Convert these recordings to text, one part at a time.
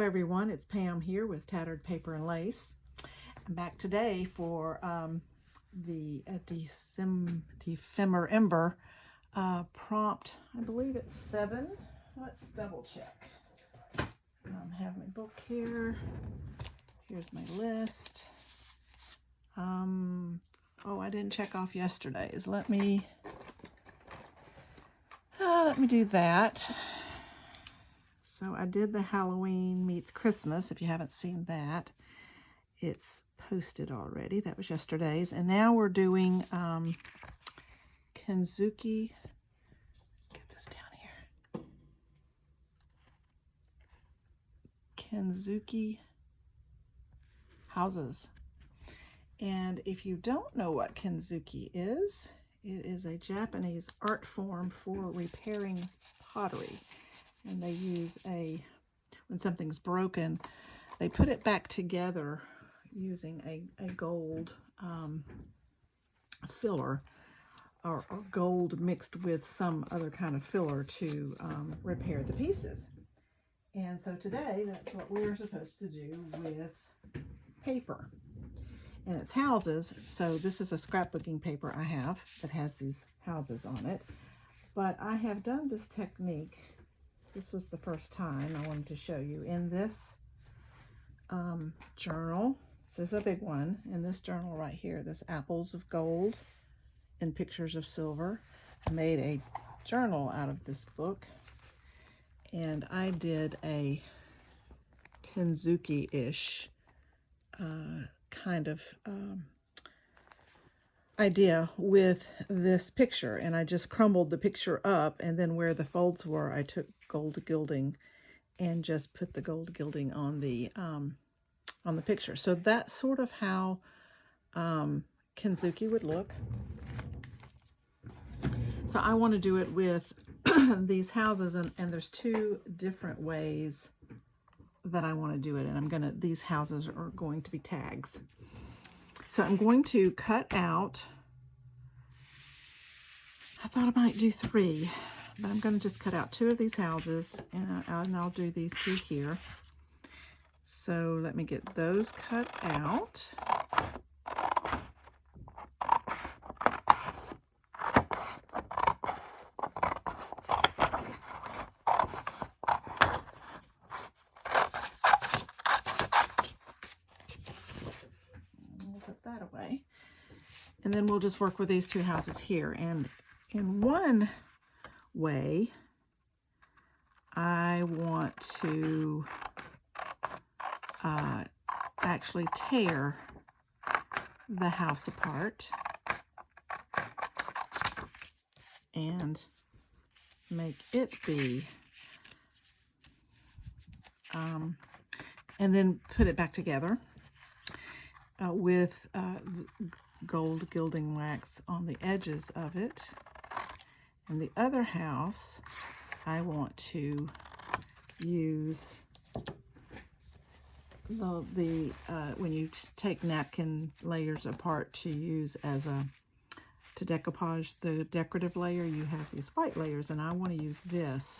everyone, it's Pam here with Tattered Paper and Lace. I'm back today for the December Ember prompt. I believe it's 7. Let's double check. I have my book here. Here's my list. Oh, I didn't check off yesterday's. Let me do that. So I did the Halloween meets Christmas. If you haven't seen that, it's posted already. That was yesterday's. And now we're doing Kintsugi. Get this down here. Kintsugi Houses. And if you don't know what Kintsugi is, it is a Japanese art form for repairing pottery. And they use when something's broken, they put it back together using a gold filler or gold mixed with some other kind of filler to repair the pieces. And so today, that's what we're supposed to do with paper. And it's houses, so this is a scrapbooking paper I have that has these houses on it. But I have done this technique. This was the first time I wanted to show you in this journal. This is a big one. In this journal right here, this apples of gold and pictures of silver. I made a journal out of this book, and I did a Kintsugi-ish kind of idea with this picture, and I just crumbled the picture up, and then where the folds were, I took gold gilding and just put the gold gilding on the picture. So that's sort of how Kintsugi would look. So I want to do it with these houses, and there's 2 different ways that I want to do it, and these houses are going to be tags. So I'm going to cut out, I thought I might do 3, but I'm going to just cut out 2 of these houses, and I'll do these 2 here. So let me get those cut out. We'll put that away. And then we'll just work with these 2 houses here. And in one way, I want to actually tear the house apart and make it be, and then put it back together with gold gilding wax on the edges of it. And the other house, I want to use the when you take napkin layers apart to use as to decoupage the decorative layer, you have these white layers, and I want to use this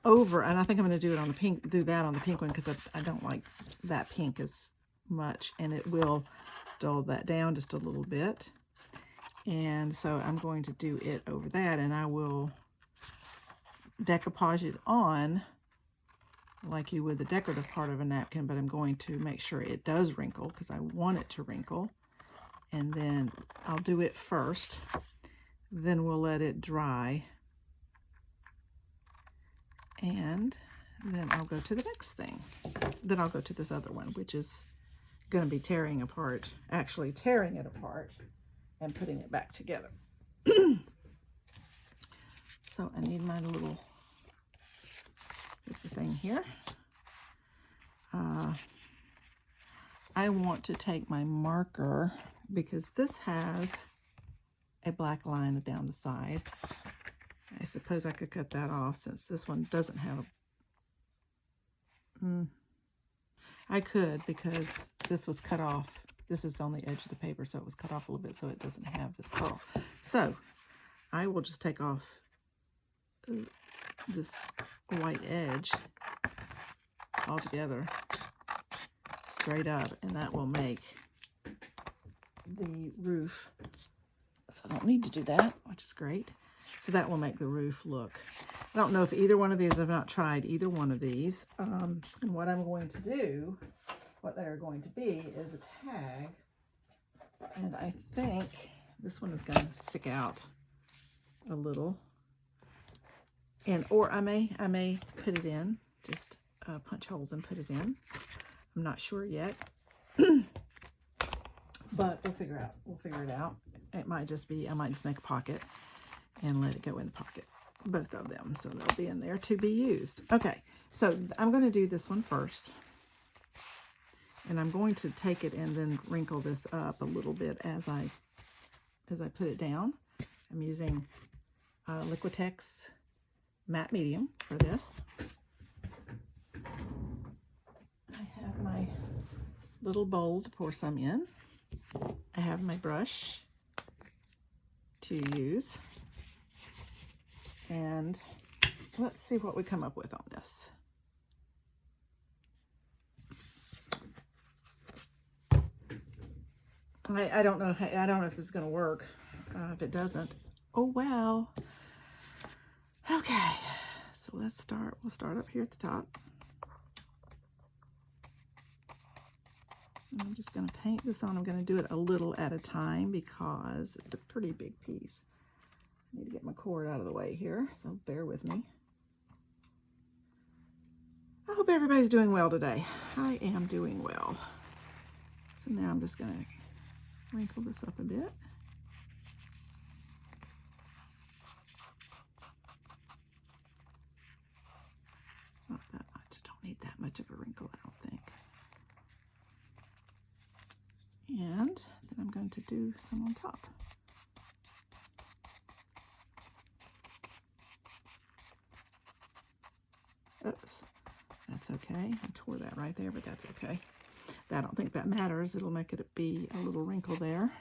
over, and I think I'm going to do it on the pink, do that on the pink one, because I don't like that pink as much, and it will dull that down just a little bit. And so I'm going to do it over that, and I will decoupage it on like you would the decorative part of a napkin, but I'm going to make sure it does wrinkle because I want it to wrinkle. And then I'll do it first, then we'll let it dry, and then I'll go to the next thing. Then I'll go to this other one, which is going to be tearing apart, actually tearing it apart and putting it back together. So I need my little paper thing here. I want to take my marker, because this has a black line down the side. I suppose I could cut that off since this one doesn't have a... I could, because this was cut off. This is on the edge of the paper, so it was cut off a little bit so it doesn't have this curl. So I will just take off this white edge all together straight up, and that will make the roof. So I don't need to do that, which is great. So that will make the roof look. I don't know if either one of these, I've not tried either one of these. And what I'm going to do, what they're going to be is a tag. And I think this one is going to stick out a little. And, or I may put it in, just punch holes and put it in. I'm not sure yet. But we'll figure it out. It might just be, I might just make a pocket and let it go in the pocket. Both of them. So they'll be in there to be used. Okay, so I'm going to do this one first. And I'm going to take it and then wrinkle this up a little bit as I put it down. I'm using Liquitex Matte Medium for this. I have my little bowl to pour some in. I have my brush to use. And let's see what we come up with on this. I don't know if this is going to work. If it doesn't, oh well. Okay, so let's start. We'll start up here at the top. And I'm just going to paint this on. I'm going to do it a little at a time because it's a pretty big piece. I need to get my cord out of the way here, so bear with me. I hope everybody's doing well today. I am doing well. So now I'm just going to wrinkle this up a bit. Not that much. I don't need that much of a wrinkle, I don't think. And then I'm going to do some on top. Oops, that's okay. I tore that right there, but that's okay. I don't think that matters. It'll make it be a little wrinkle there.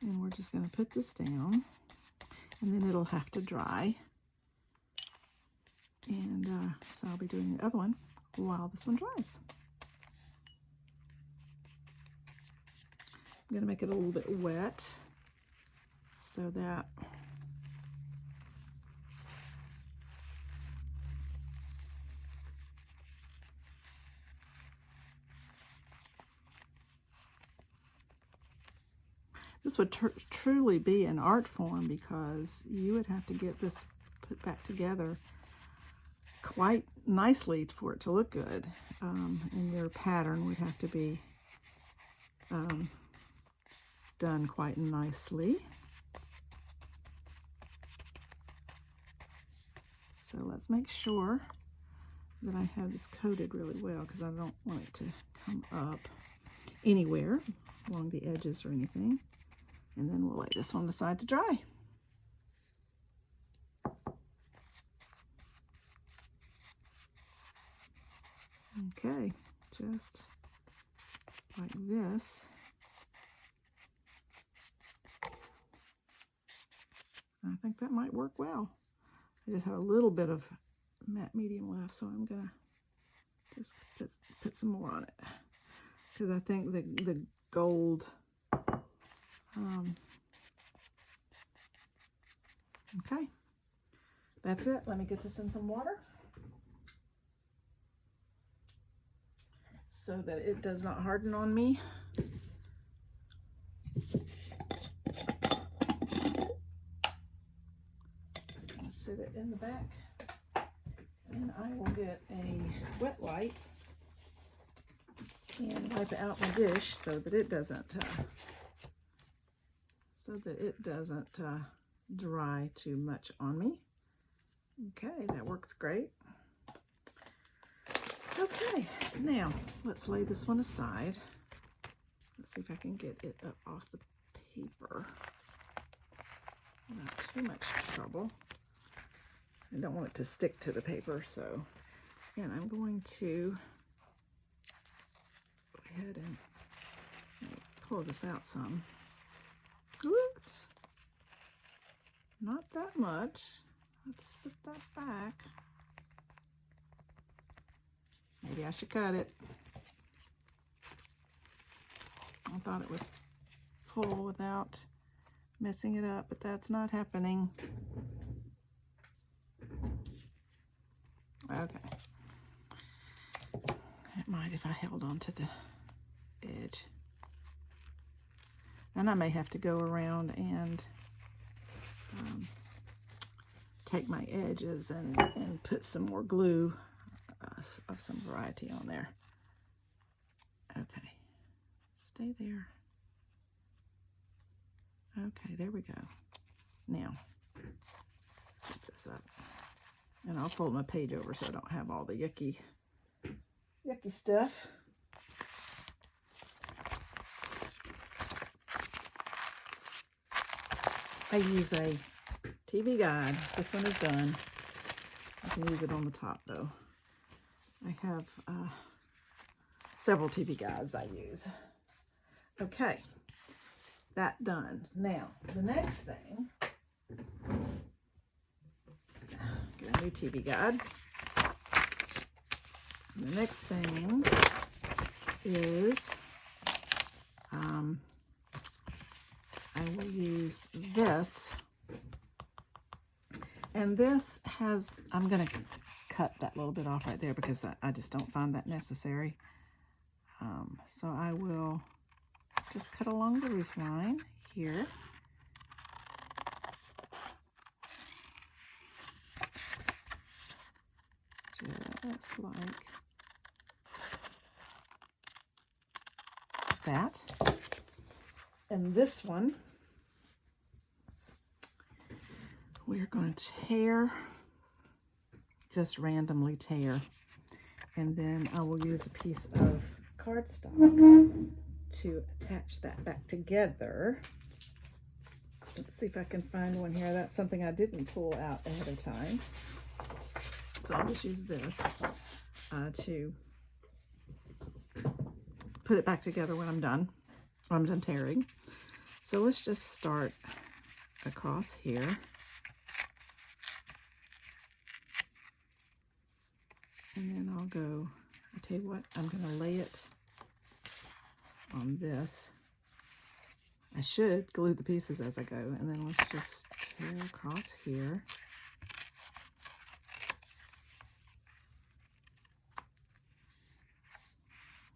And we're just going to put this down, and then it'll have to dry. And so I'll be doing the other one while this one dries. I'm going to make it a little bit wet so that this would truly be an art form, because you would have to get this put back together quite nicely for it to look good. And your pattern would have to be done quite nicely. So let's make sure that I have this coated really well, because I don't want it to come up anywhere along the edges or anything. And then we'll lay this one aside to dry. Okay, just like this. I think that might work well. I just have a little bit of matte medium left, so I'm gonna just put some more on it, because I think the gold okay, that's it. Let me get this in some water so that it does not harden on me. Sit it in the back, and I will get a wet wipe and wipe out my dish so that it doesn't dry too much on me. Okay, that works great. Okay, now let's lay this one aside. Let's see if I can get it up off the paper without too much trouble. I don't want it to stick to the paper, so, and I'm going to go ahead and pull this out some. Whoops. Not that much. Let's put that back. Maybe I should cut it. I thought it was full without messing it up, but that's not happening. Okay. It might if I held on to the edge. And I may have to go around and take my edges and put some more glue of some variety on there. Okay. Stay there. Okay, there we go. Now, put this up. And I'll fold my page over so I don't have all the yucky stuff. I use a TV guide. This one is done. I can use it on the top though. I have several TV guides I use. Okay, that done. Now, the next thing, get a new TV guide. The next thing is I will use this, and this has, I'm going to cut that little bit off right there because I just don't find that necessary. So I will just cut along the roof line here. Just like that. And this one, we're going to tear, just randomly tear. And then I will use a piece of cardstock to attach that back together. Let's see if I can find one here. That's something I didn't pull out ahead of time. So I'll just use this to put it back together when I'm done tearing. So let's just start across here. And then I'll go, I'll tell you what, I'm going to lay it on this. I should glue the pieces as I go, and then let's just tear across here.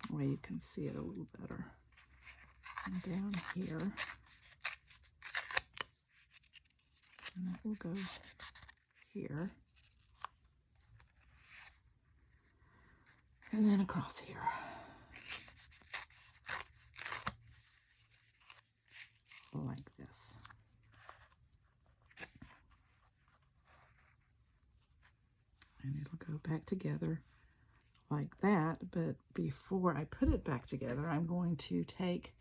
That way you can see it a little better. And down here. And that will go here. And then across here. Like this. And it'll go back together like that, but before I put it back together, I'm going to take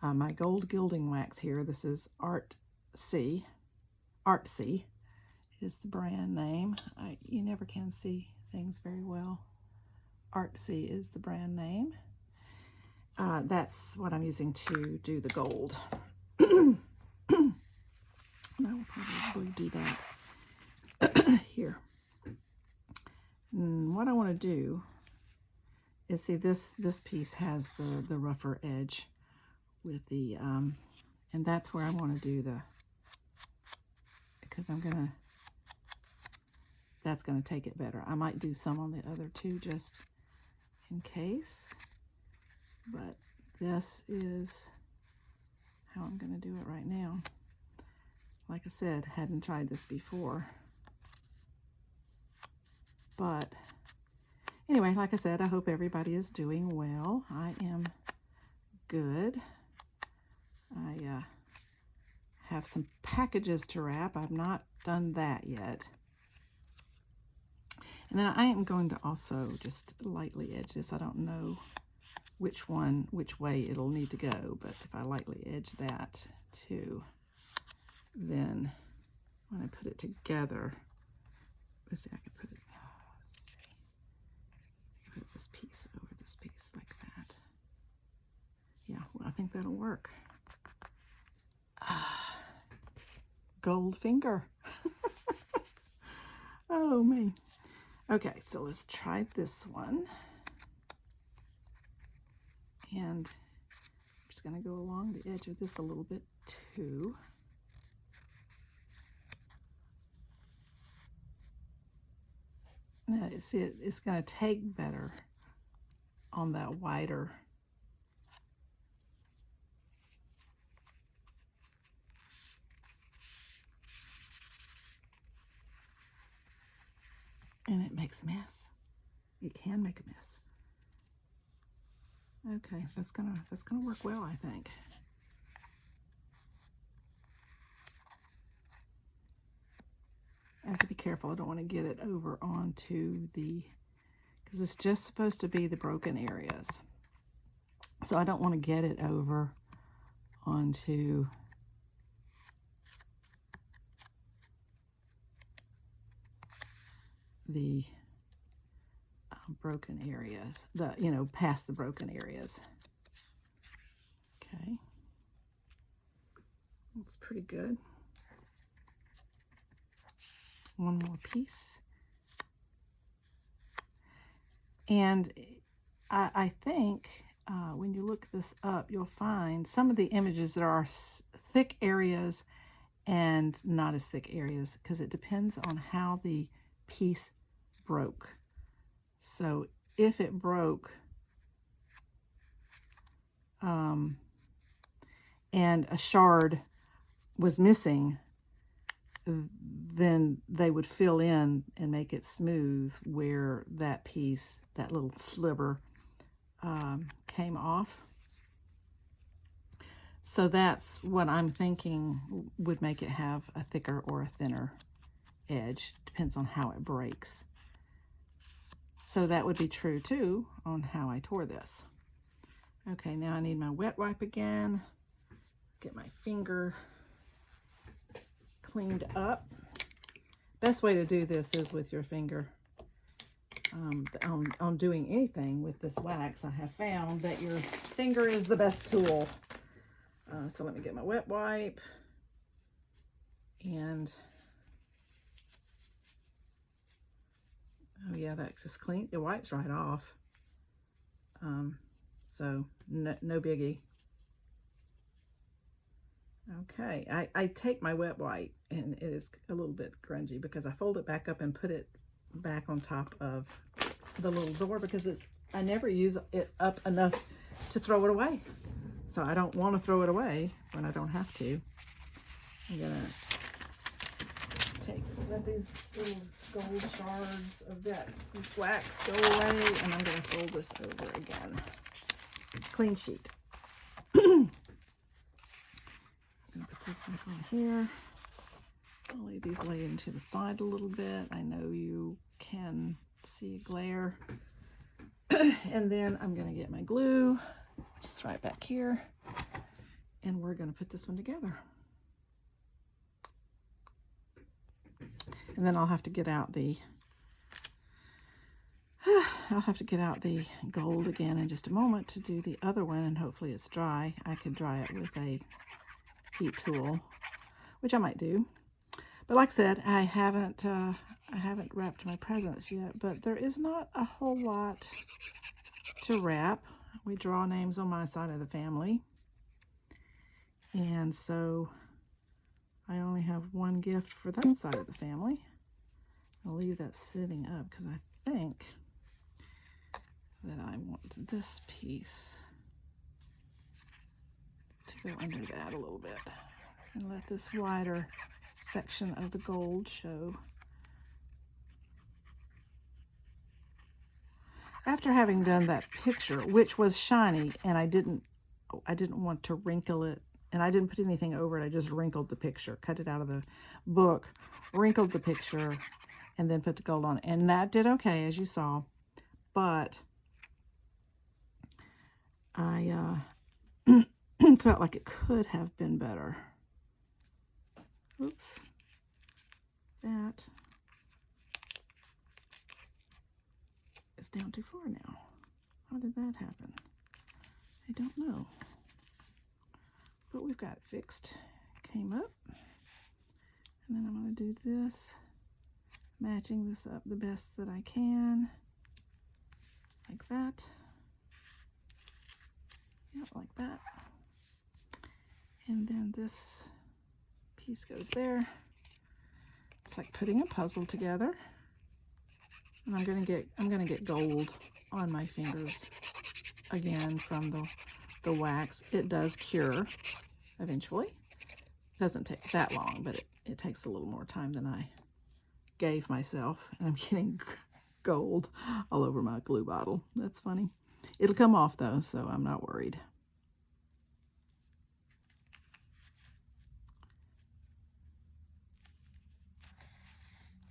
my gold gilding wax here. This is Artsy. Artsy is the brand name. You never can see things very well. Artsy is the brand name. That's what I'm using to do the gold. And I will probably do that here. And what I want to do is, see, this piece has the rougher edge with the and that's where I want to do the, because that's gonna take it better. I might do some on the other two just in case, but this is how I'm gonna do it right now. Like I said, hadn't tried this before. But anyway, like I said, I hope everybody is doing well. I am good. I have some packages to wrap. I've not done that yet. And then I am going to also just lightly edge this. I don't know which way it'll need to go, but if I lightly edge that too, then when I put it together, let's see, I can put it, let's see, I can put this piece over this piece like that. Yeah, well, I think that'll work. gold finger. Oh, me. Okay, so let's try this one. And I'm just going to go along the edge of this a little bit too. Now, see, it's going to take better on that wider. And it makes a mess. It can make a mess. Okay, that's gonna work well, I think. I have to be careful. I don't want to get it over onto the, because it's just supposed to be the broken areas. So I don't want to get it over onto the broken areas, past the broken areas. Okay. Looks pretty good. One more piece. And I think when you look this up, you'll find some of the images there are thick areas and not as thick areas, because it depends on how the piece broke. So if it broke and a shard was missing, then they would fill in and make it smooth where that piece, that little sliver, came off. So that's what I'm thinking would make it have a thicker or a thinner edge. Depends on how it breaks. So that would be true too on how I tore this. Okay, now I need my wet wipe again. Get my finger cleaned up. Best way to do this is with your finger. On doing anything with this wax, I have found that your finger is the best tool. So let me get my wet wipe. And oh yeah, that's just clean. It wipes right off. So no biggie. Okay, I take my wet wipe, and it is a little bit grungy because I fold it back up and put it back on top of the little door, because I never use it up enough to throw it away. So I don't want to throw it away when I don't have to. I'm gonna let these little gold shards of that wax go away, and I'm gonna fold this over again. Clean sheet. I'm gonna put this back on here. I'll leave these laying to the side a little bit. I know you can see glare. And then I'm gonna get my glue, just right back here, and we're gonna put this one together. And then I'll have to get out the gold again in just a moment to do the other one, and hopefully it's dry. I could dry it with a heat tool, which I might do. But like I said, I haven't wrapped my presents yet, but there is not a whole lot to wrap. We draw names on my side of the family, and so I only have one gift for that side of the family. I'll leave that sitting up because I think that I want this piece to go under that a little bit and let this wider section of the gold show. After having done that picture, which was shiny, and I didn't want to wrinkle it, and I didn't put anything over it, I just wrinkled the picture, cut it out of the book, wrinkled the picture, and then put the gold on it. And that did okay, as you saw, but I felt like it could have been better. Oops. That is down too far now. How did that happen? I don't know. But we've got it fixed. Came up. And then I'm going to do this, matching this up the best that I can, like that. Yep, like that. And then this piece goes there. It's like putting a puzzle together. And I'm gonna get gold on my fingers again from the wax. It does cure eventually. It doesn't take that long, but it takes a little more time than I gave myself. And I'm getting gold all over my glue bottle. That's funny. It'll come off though, so I'm not worried.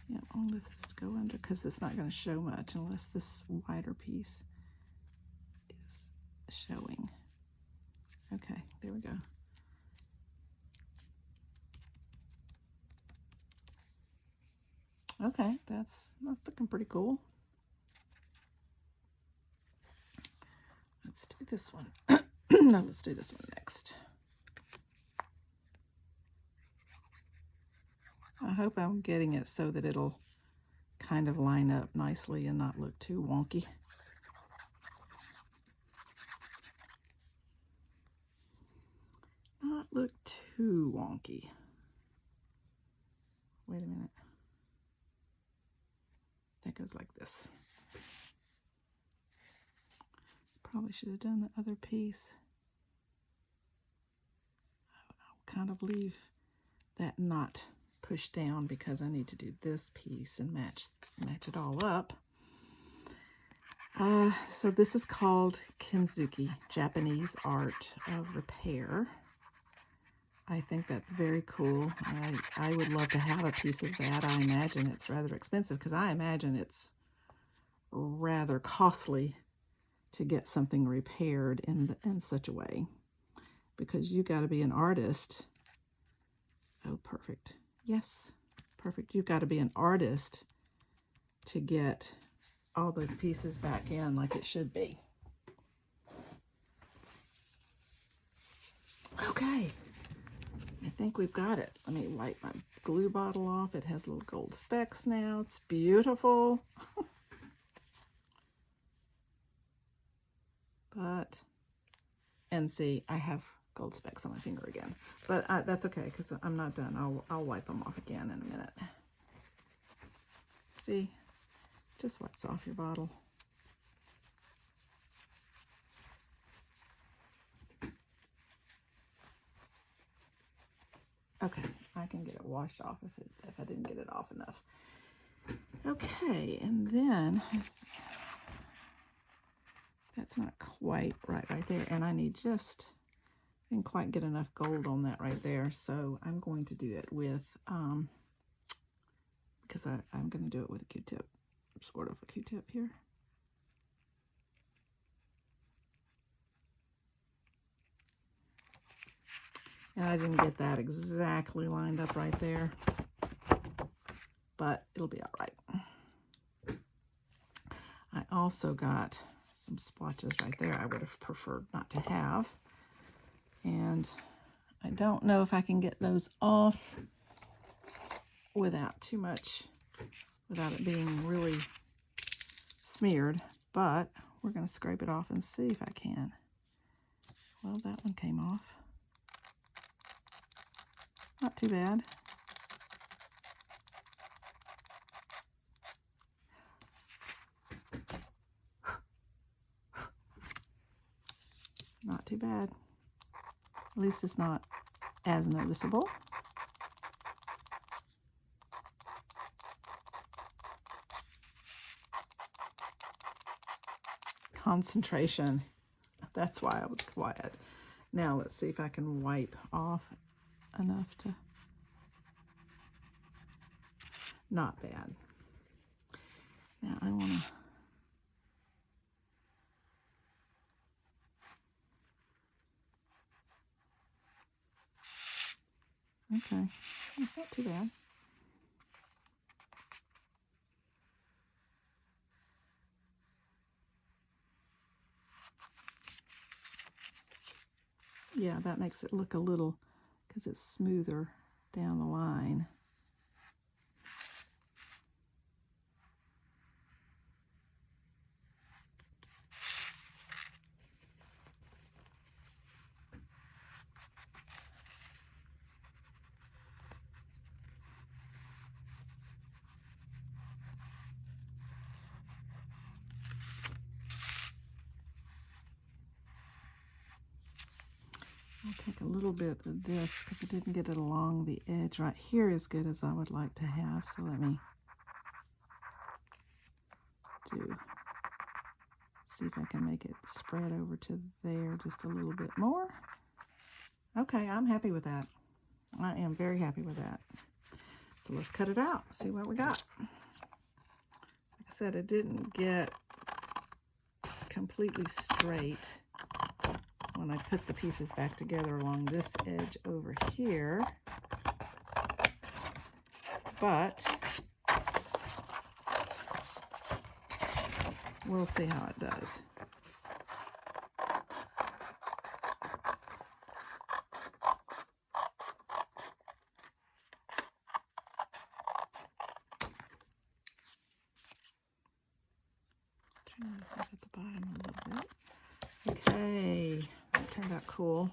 Yep, I'll let this go under because it's not going to show much unless this wider piece is showing. Okay, there we go. Okay, that's looking pretty cool. Let's do this one. No, let's do this one next. I hope I'm getting it so that it'll kind of line up nicely and not look too wonky. Not look too wonky. Wait a minute. That goes like this. Probably should have done the other piece. I'll kind of leave that knot pushed down because I need to do this piece and match it all up. So this is called Kintsugi, Japanese Art of Repair. I think that's very cool. I would love to have a piece of that. I imagine it's rather expensive because I imagine it's rather costly to get something repaired in such a way, because you got to be an artist. Oh, perfect. Yes, perfect. You've got to be an artist to get all those pieces back in like it should be. Okay, I think we've got it. Let me wipe my glue bottle off. It has little gold specks now. It's beautiful. And see, I have gold specks on my finger again. But that's okay, because I'm not done. I'll wipe them off again in a minute. See? Just wipes off your bottle. Okay, I can get it washed off if I didn't get it off enough. Okay, and then that's not quite right there, and I didn't quite get enough gold on that right there, so I'm going to do it with because I'm going to do it with a Q-tip, sort of a Q-tip here. And I didn't get that exactly lined up right there, but it'll be all right. I also got some splotches right there I would have preferred not to have. And I don't know if I can get those off without it being really smeared, but we're going to scrape it off and see if I can. Well, that one came off. Not too bad. Not too bad. At least it's not as noticeable. Concentration. That's why I was quiet. Now let's see if I can wipe off enough to... Not bad. Now I want to... Okay, that's not too bad. Yeah, that makes it look a little, because it's smoother down the line. I'll take a little bit of this because I didn't get it along the edge right here as good as I would like to have. So let me see if I can make it spread over to there just a little bit more. Okay, I'm happy with that. I am very happy with that. So let's cut it out, see what we got. Like I said, it didn't get completely straight when I put the pieces back together along this edge over here, but we'll see how it does. Turn this up at the bottom a little bit. Okay, that turned out cool.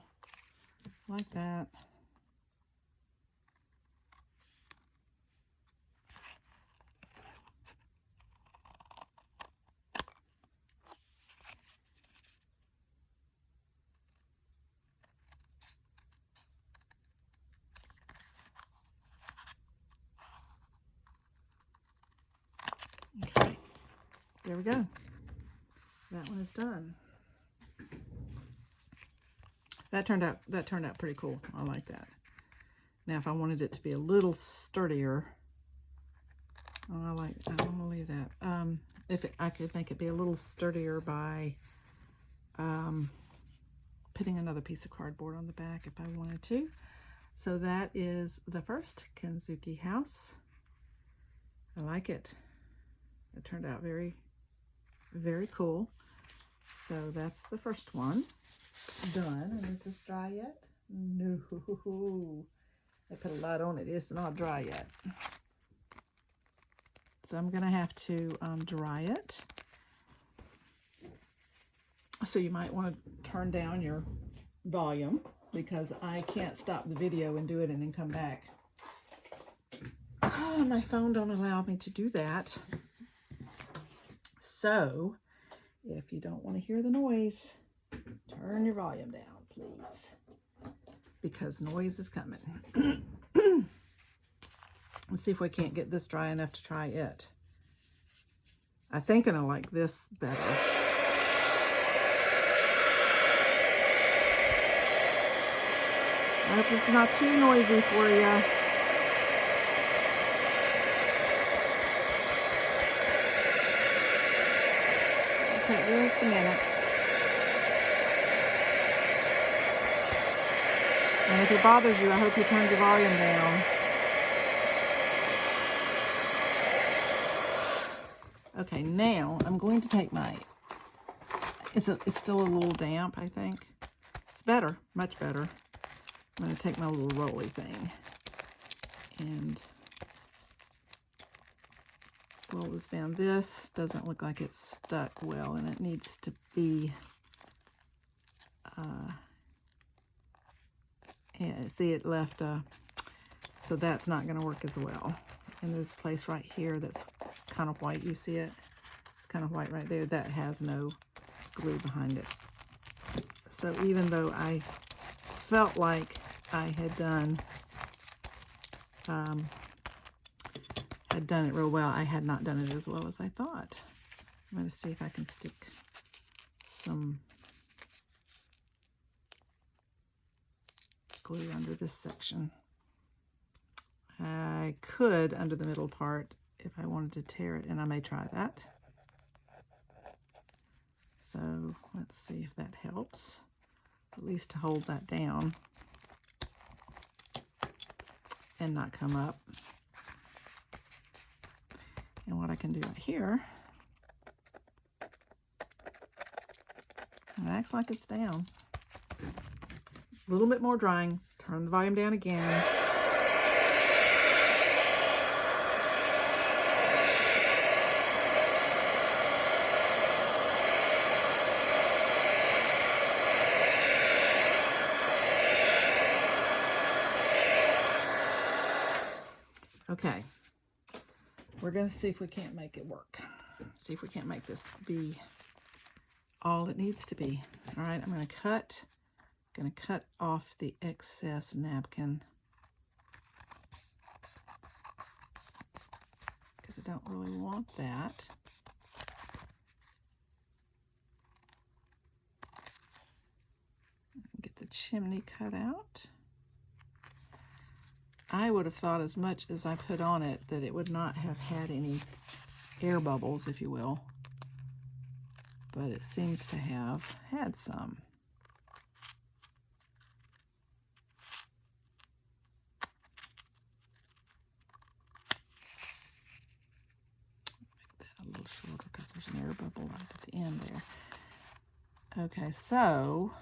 Like that. Okay, there we go. That one is done. That turned out pretty cool. I like that. Now, if I wanted it to be a little sturdier, I want to leave that. I could make it be a little sturdier by putting another piece of cardboard on the back if I wanted to. So that is the first Kintsugi house. I like it. It turned out very, very cool. So that's the first one done. And is this dry yet? No. I put a lot on it. It's not dry yet. So I'm going to have to dry it. So you might want to turn down your volume because I can't stop the video and do it and then come back. Oh, my phone don't allow me to do that. So if you don't want to hear the noise, turn your volume down, please, because noise is coming. Let's see if we can't get this dry enough to try it. I think I like this better. I hope it's not too noisy for you. Okay, just a minute. And if it bothers you, I hope you turn your volume down. Okay, now I'm going to take my, it's still a little damp, I think. It's better, much better. I'm going to take my little rolly thing and roll this down. This doesn't look like it's stuck well, and it needs to be, yeah, see, it left, so that's not going to work as well. And there's a place right here that's kind of white. You see it? It's kind of white right there. That has no glue behind it. So even though I felt like I had done it real well, I had not done it as well as I thought. I'm going to see if I can stick some glue under this section. I could under the middle part if I wanted to tear it, and I may try that. So let's see if that helps, at least to hold that down and not come up. And what I can do right here, it acts like it's down. A little bit more drying. Turn the volume down again. Okay, we're going to see if we can't make it work. See if we can't make this be all it needs to be. All right, I'm going to cut going to cut off the excess napkin because I don't really want that. Get the chimney cut out. I would have thought as much as I put on it that it would not have had any air bubbles, if you will, but it seems to have had some. Make that a little shorter because there's an air bubble right at the end there. Okay, so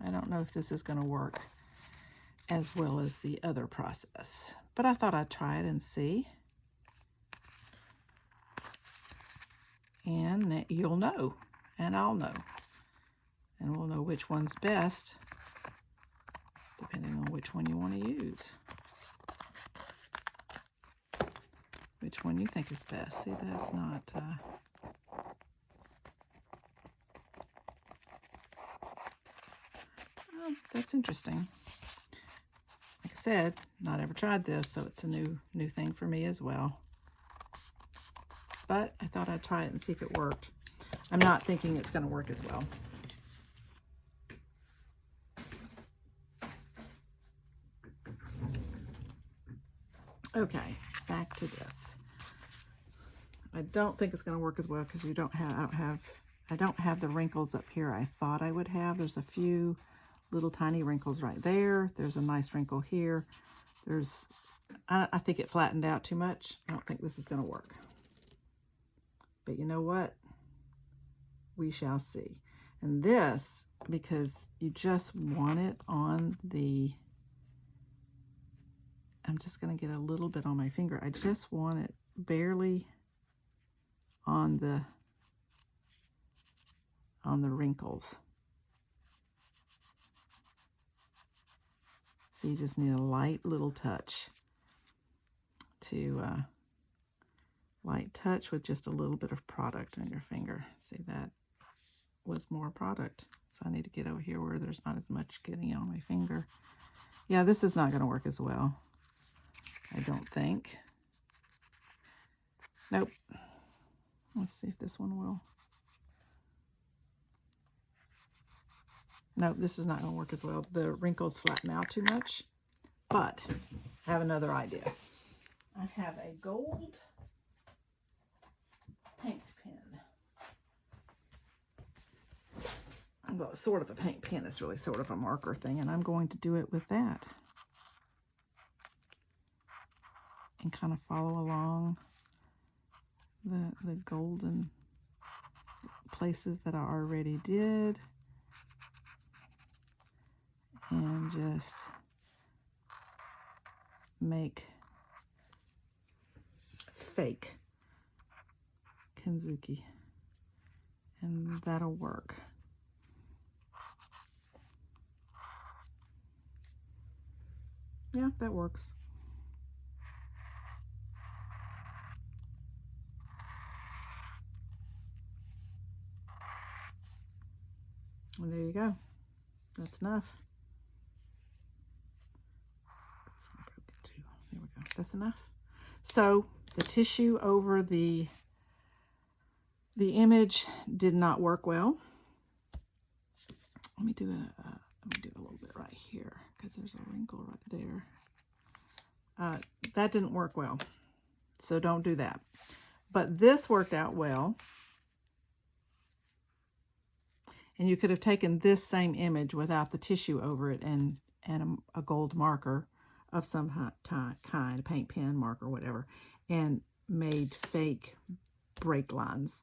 I don't know if this is going to work as well as the other process, but I thought I'd try it and see. And you'll know, and I'll know, and we'll know which one's best depending on which one you want to use, which one you think is best. See, that's not well, that's interesting. Like I said, not ever tried this, so it's a new thing for me as well. But I thought I'd try it and see if it worked. I'm not thinking it's going to work as well. Okay, back to this. I don't think it's going to work as well because I don't have the wrinkles up here I thought I would have. There's a few little tiny wrinkles right there. There's a nice wrinkle here. I think it flattened out too much. I don't think this is going to work. But you know what? We shall see. And this, because you just want it on the, I'm just going to get a little bit on my finger. I just want it barely on the wrinkles. So you just need a light little touch to light touch with just a little bit of product on your finger. See, that was more product. So I need to get over here where there's not as much getting on my finger. Yeah, this is not going to work as well, I don't think. Nope. Let's see if this one will. Nope, this is not going to work as well. The wrinkles flatten out too much. But I have another idea. I have a gold paint pen. Well, it's sort of a paint pen. It's really sort of a marker thing, and I'm going to do it with that. And kind of follow along the golden places that I already did. And just make fake Kintsugi, and that'll work. Yeah, that works. And there you go. That's enough. There we go. That's enough. So the tissue over the image did not work well. Let me do a little bit right here because there's a wrinkle right there. That didn't work well, so don't do that. But this worked out well. And you could have taken this same image without the tissue over it and a gold marker of some kind, a paint pen, marker, whatever, and made fake break lines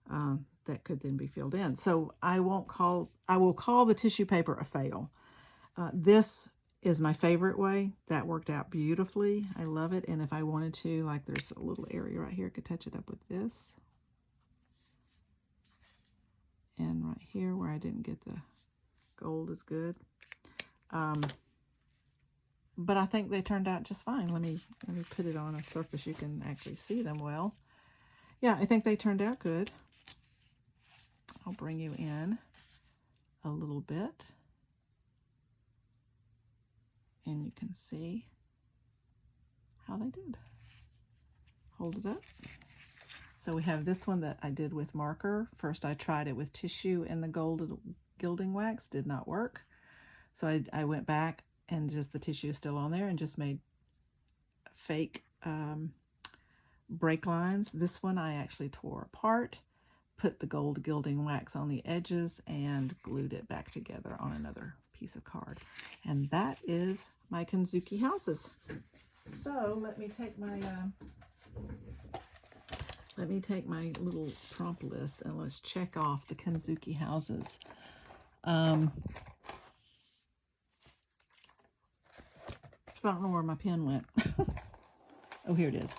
that could then be filled in. So I will call the tissue paper a fail. This is my favorite way. That worked out beautifully. I love it. And if I wanted to, like, there's a little area right here, I could touch it up with this. And right here where I didn't get the gold is good. But I think they turned out just fine. Let me put it on a surface you can actually see them well. Yeah, I think they turned out good. I'll bring you in a little bit. and you can see how they did. Hold it up. So we have this one that I did with marker. First I tried it with tissue and the gold gilding wax, did not work. So I went back and just the tissue is still on there and just made fake break lines. This one I actually tore apart, put the gold gilding wax on the edges, and glued it back together on another piece of card. And that is my Kintsugi Houses. So let me take my little prompt list and let's check off the Kintsugi Houses. I don't know where my pen went. Oh, here it is.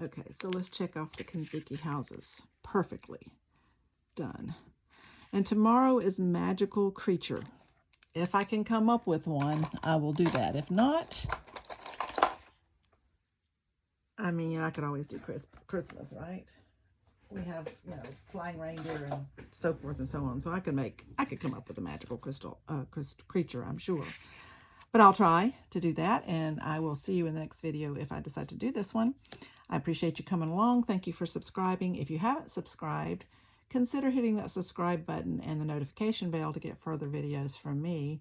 Okay, so let's check off the Kintsugi Houses. Perfectly done. And tomorrow is Magical Creature. If I can come up with one, I will do that. If not, I mean, I could always do Christmas, right? We have, you know, flying reindeer and so forth and so on. So I could come up with a magical creature, I'm sure. But I'll try to do that, and I will see you in the next video if I decide to do this one. I appreciate you coming along. Thank you for subscribing. If you haven't subscribed, consider hitting that subscribe button and the notification bell to get further videos from me.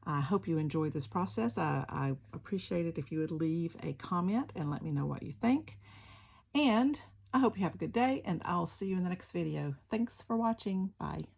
I hope you enjoyed this process. I appreciate it if you would leave a comment and let me know what you think. And I hope you have a good day, and I'll see you in the next video. Thanks for watching. Bye.